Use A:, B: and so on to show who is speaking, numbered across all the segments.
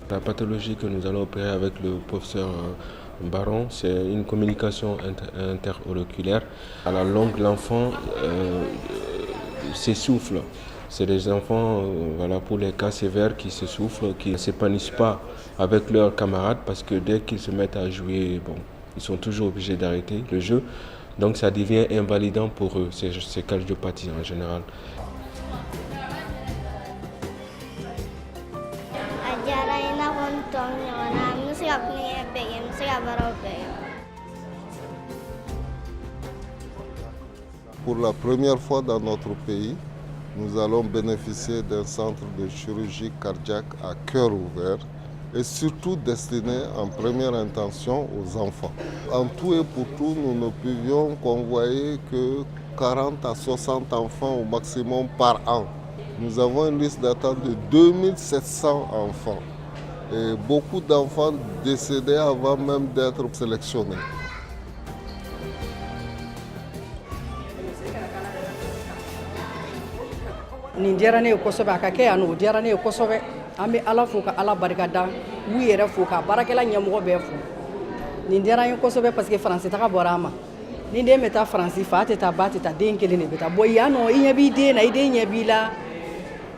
A: La pathologie que nous allons opérer avec le professeur Baron, c'est une communication interauriculaire. À la longue, l'enfant s'essouffle. C'est des enfants, voilà, pour les cas sévères qui s'essoufflent, qui ne s'épanouissent pas avec leurs camarades parce que dès qu'ils se mettent à jouer, bon, ils sont toujours obligés d'arrêter le jeu. Donc ça devient invalidant pour eux, ces cardiopathies en général.
B: Pour la première fois dans notre pays, nous allons bénéficier d'un centre de chirurgie cardiaque à cœur ouvert et surtout destiné en première intention aux enfants. En tout et pour tout, nous ne pouvions convoyer que 40 à 60 enfants au maximum par an. Nous avons une liste d'attente de 2700 enfants et beaucoup d'enfants décédés avant même d'être sélectionnés.
C: Nin diyara ne ye kosɛbɛ a ka kɛ yan o diyara ne ye kosɛbɛ an bɛ ala fo ka ala barikada u yɛrɛ fo ka baarakɛla ɲɛmɔgɔ bɛɛ fo nin diyara n ye kosɛbɛ parce que faransi taga bɔra an ma ni den bɛ taa faransi fa tɛ taa ba tɛ taa den kelen de bɛ taa bɔn yan nɔ i ɲɛ b'i den na i den ɲɛ b'i la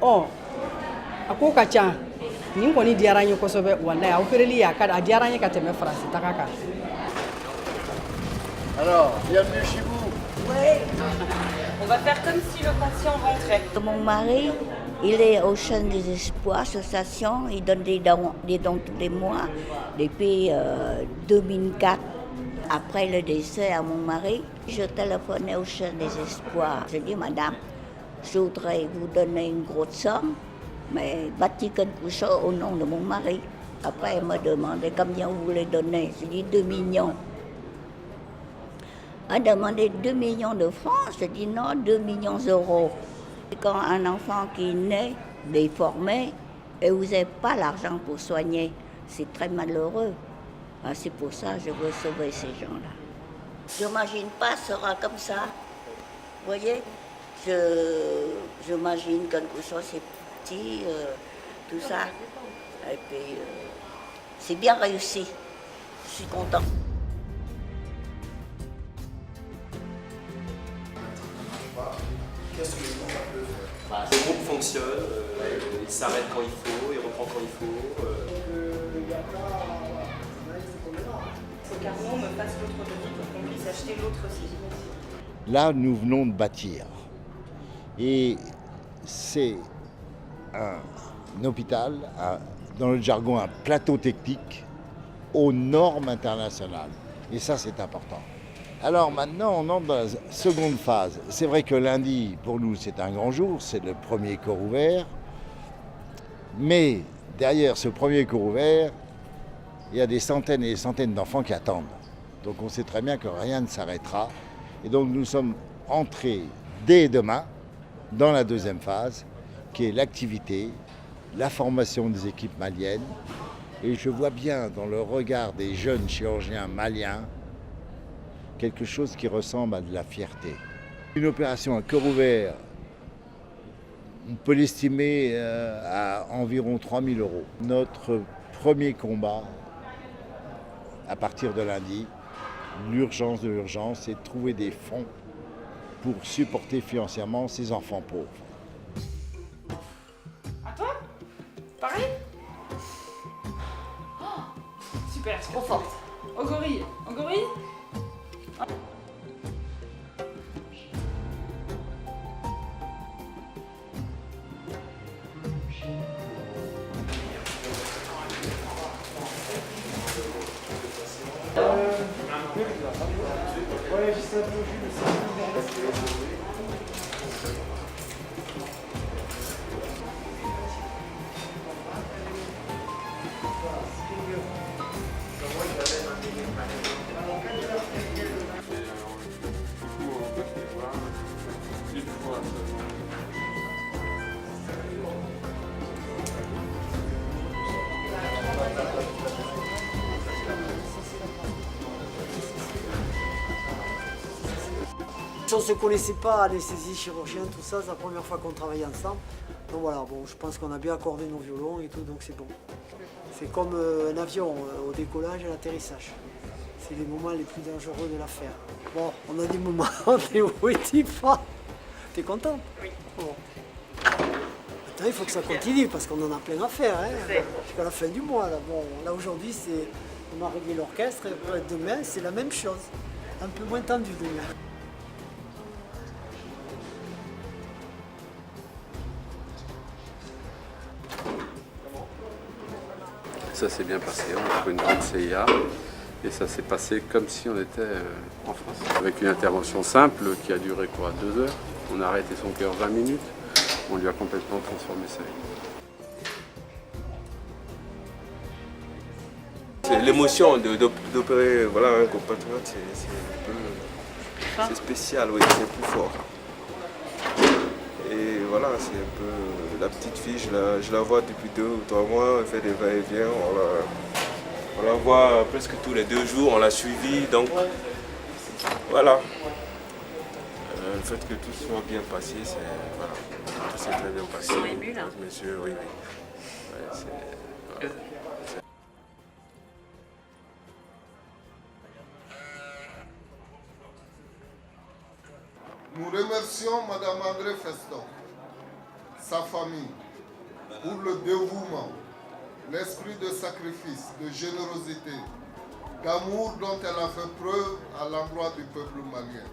C: ɔ a ko ka ca nin kɔni diyara n ye kosɛbɛ walayi a opereli a diyara n ye ka tɛmɛ faransi taga kan.
D: Alors, bienvenue chez vous.
E: Oui.
F: On va faire comme si le patient rentrait.
E: Mon mari, il est au Chaîne des Espoirs, association, il donne des dons tous les mois. Depuis 2004, après le décès à mon mari, je téléphonais au Chaîne des Espoirs. Je dis, madame, je voudrais vous donner une grosse somme, mais bâti quelque chose au nom de mon mari. Après, elle m'a demandé combien vous voulez donner. Je dis 2 millions. A demandé 2 millions de francs, je dis non, 2 millions d'euros. Quand un enfant qui naît déformé et vous n'avez pas l'argent pour soigner, c'est très malheureux. C'est pour ça que je veux sauver ces gens-là. Je n'imagine pas que ce sera comme ça. Vous voyez, j'imagine quelque chose, c'est petit, tout ça. Et puis, c'est bien réussi. Je suis contente.
G: Qu'est-ce que le groupe peut faire? Le groupe fonctionne, il s'arrête quand il faut, il reprend quand il faut.
F: Il faut qu'Arnaud me fasse l'autre devis pour qu'on puisse acheter l'autre aussi.
D: Là, nous venons de bâtir. Et c'est un hôpital, dans le jargon, un plateau technique aux normes internationales. Et ça, c'est important. Alors maintenant, on entre dans la seconde phase. C'est vrai que lundi, pour nous, c'est un grand jour, c'est le premier corps ouvert. Mais derrière ce premier corps ouvert, il y a des centaines et des centaines d'enfants qui attendent. Donc on sait très bien que rien ne s'arrêtera. Et donc nous sommes entrés dès demain dans la deuxième phase, qui est l'activité, la formation des équipes maliennes. Et je vois bien dans le regard des jeunes chirurgiens maliens quelque chose qui ressemble à de la fierté. Une opération à cœur ouvert, on peut l'estimer à environ 3 000 €. Notre premier combat, à partir de lundi, l'urgence de l'urgence, c'est de trouver des fonds pour supporter financièrement ces enfants pauvres.
F: À toi? Pareil? Oh, super, trop forte. Au gorille. Au gorille?
H: Ouais, juste un peu on ne se connaissait pas, anesthésie, chirurgien, tout ça, c'est la première fois qu'on travaille ensemble. Donc voilà, bon, je pense qu'on a bien accordé nos violons et tout, donc c'est bon. C'est comme un avion au décollage et à l'atterrissage. C'est les moments les plus dangereux de l'affaire. Bon, on a des moments, t'es où et t'es pas. T'es content?
F: Oui.
H: Bon. Maintenant, il faut que ça continue parce qu'on en a plein à faire. Hein, jusqu'à la fin du mois. Là, bon, là aujourd'hui, on a réglé l'orchestre. Et demain, c'est la même chose. Un peu moins tendu demain.
I: Ça s'est bien passé, on a fait une grande CIA et ça s'est passé comme si on était en France. Avec une intervention simple qui a duré 2 heures. On a arrêté son cœur 20 minutes, on lui a complètement transformé sa vie.
A: L'émotion d'opérer un compatriote, c'est spécial, oui, c'est plus fort. Et voilà, c'est un peu la petite fille, je la vois depuis 2 ou 3 mois, elle fait des va-et-vient, on la voit presque tous les 2 jours, on l'a suivie, donc voilà. Le fait que tout soit bien passé, tout s'est très bien passé.
F: Ils sont émus là.
A: Monsieur, oui. Ouais,
B: Nous remercions Mme André Festoc, sa famille, pour le dévouement, l'esprit de sacrifice, de générosité, d'amour dont elle a fait preuve à l'endroit du peuple malien.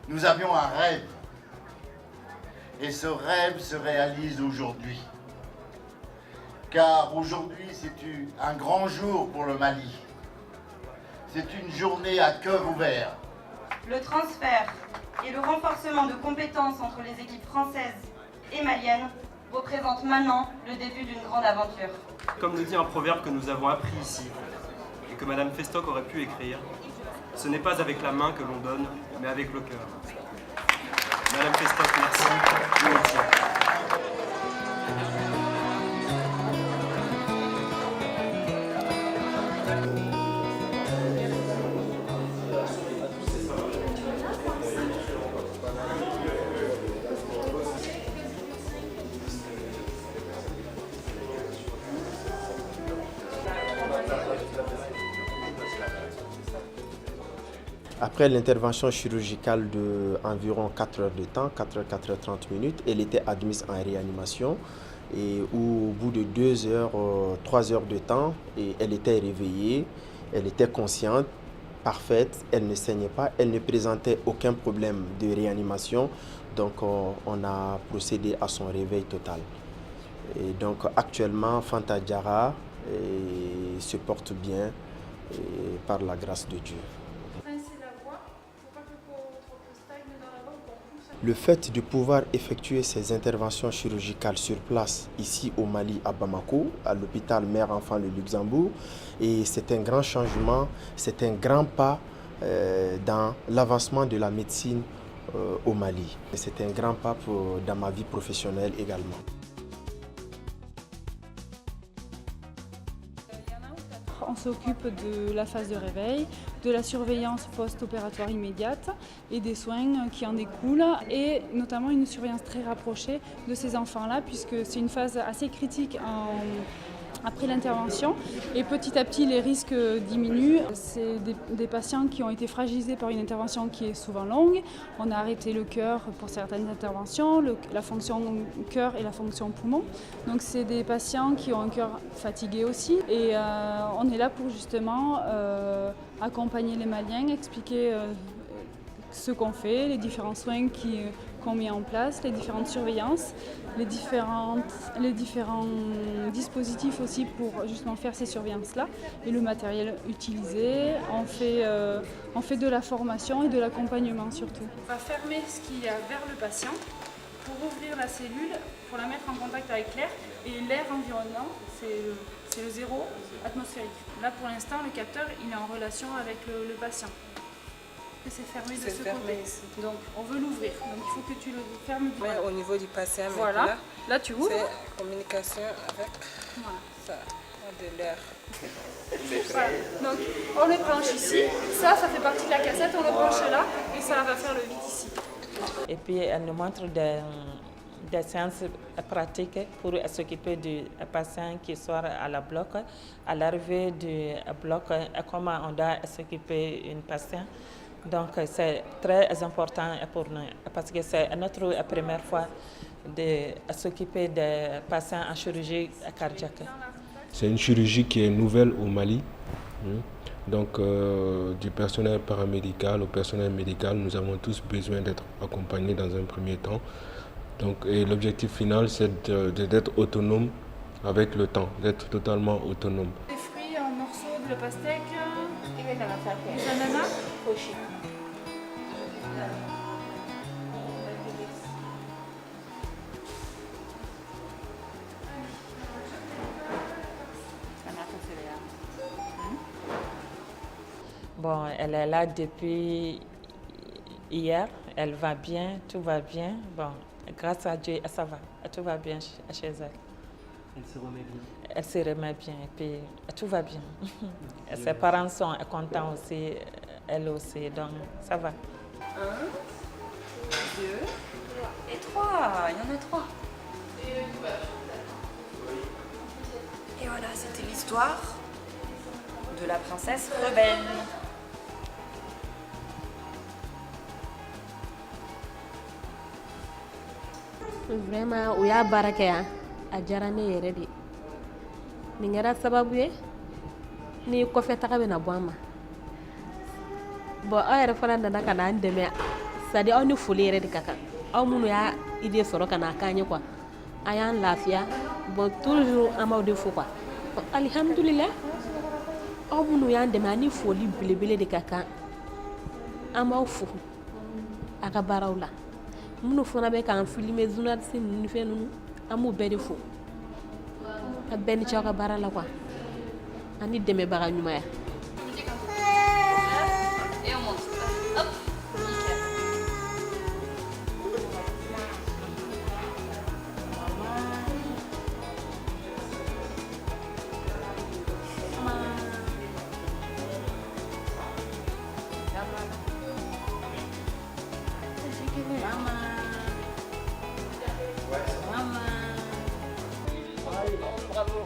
D: Nous avions un rêve. Et ce rêve se réalise aujourd'hui. Car aujourd'hui, c'est un grand jour pour le Mali. C'est une journée à cœur ouvert.
F: Le transfert et le renforcement de compétences entre les équipes françaises et maliennes représente maintenant le début d'une grande aventure.
G: Comme le dit un proverbe que nous avons appris ici, et que Madame Festoc aurait pu écrire, ce n'est pas avec la main que l'on donne, mais avec le cœur. Madame Festoc, merci. Nous aussi.
J: Après l'intervention chirurgicale d'environ 4 heures de temps, 4 heures 30 minutes, elle était admise en réanimation et au bout de 2 heures, 3 heures de temps, elle était réveillée, elle était consciente, parfaite, elle ne saignait pas, elle ne présentait aucun problème de réanimation, donc on a procédé à son réveil total. Et donc actuellement, Fanta Diarra se porte bien par la grâce de Dieu. Le fait de pouvoir effectuer ces interventions chirurgicales sur place, ici au Mali, à Bamako, à l'hôpital Mère-Enfant le Luxembourg, et c'est un grand changement, c'est un grand pas dans l'avancement de la médecine au Mali. C'est un grand pas dans ma vie professionnelle également.
K: On s'occupe de la phase de réveil, de la surveillance post-opératoire immédiate et des soins qui en découlent et notamment une surveillance très rapprochée de ces enfants-là puisque c'est une phase assez critique après l'intervention et petit à petit les risques diminuent. C'est des patients qui ont été fragilisés par une intervention qui est souvent longue. On a arrêté le cœur pour certaines interventions, la fonction cœur et la fonction poumon. Donc c'est des patients qui ont un cœur fatigué aussi et on est là pour justement accompagner les Maliens, expliquer ce qu'on fait, les différents soins qu'on met en place, les différentes surveillances, les différents dispositifs aussi pour justement faire ces surveillances-là et le matériel utilisé. On fait de la formation et de l'accompagnement surtout. On va fermer ce qu'il y a vers le patient pour ouvrir la cellule, pour la mettre en contact avec l'air et l'air environnant, c'est le 0 atmosphérique. Là pour l'instant le capteur il est en relation avec le patient. C'est fermé de ce côté. Donc on veut l'ouvrir. Donc il faut que tu le fermes.
L: Ouais, au niveau du patient.
K: Voilà. Là tu ouvres.
L: C'est communication avec ça, de l'air.
K: Voilà. Donc on le branche ici. Ça fait partie de la cassette. On le branche là et ça va faire le vide ici.
L: Et puis elle nous montre des des séances pratiques pour s'occuper du patient qui sort à la bloc, à l'arrivée du bloc, comment on doit s'occuper d'un patient. Donc c'est très important pour nous parce que c'est notre première fois de s'occuper des patients en chirurgie cardiaque.
A: C'est une chirurgie qui est nouvelle au Mali. Donc du personnel paramédical au personnel médical, nous avons tous besoin d'être accompagnés dans un premier temps. Donc, et l'objectif final, c'est d'être autonome avec le temps, d'être totalement autonome.
K: Des fruits en morceaux, de la pastèque, des ananas.
L: Bon, elle est là depuis hier, elle va bien, tout va bien. Bon, grâce à Dieu, ça va, tout va bien chez elle.
M: Elle se remet bien.
L: Elle se remet bien et puis tout va bien. Ses parents sont contents aussi, elle aussi, donc ça va. 1,
N: 2 et 3, il y en a 3. Et voilà, c'était l'histoire de la princesse rebelle.
O: Vraiment o y'a baara kɛ yan a diyara ne yɛrɛ de nin kɛra sababu ye ni kɔfɛ taga bɛna bɔ an ma bon aw yɛrɛ fana nana ka na an dɛmɛ c'est à dire aw ni foli yɛrɛ de ka kan aw minnu y'a idée sɔrɔ ka na a k'an ye quoi a y'an lafiya bon toujours an b'aw de fo quoi alhamdulillah aw minnu y'an dɛmɛ ani foli belebele de ka kan an b'aw fo a ka baaraw la minnu fana bɛ k'an filmer journaliste ninnu ni fɛn ninnu an b'u bɛɛ de fo a bɛɛ ni ce aw ka baara la quoi ani dɛmɛbaga ɲumanya.
N: Et on monte. Hop, nickel.
L: Bravo.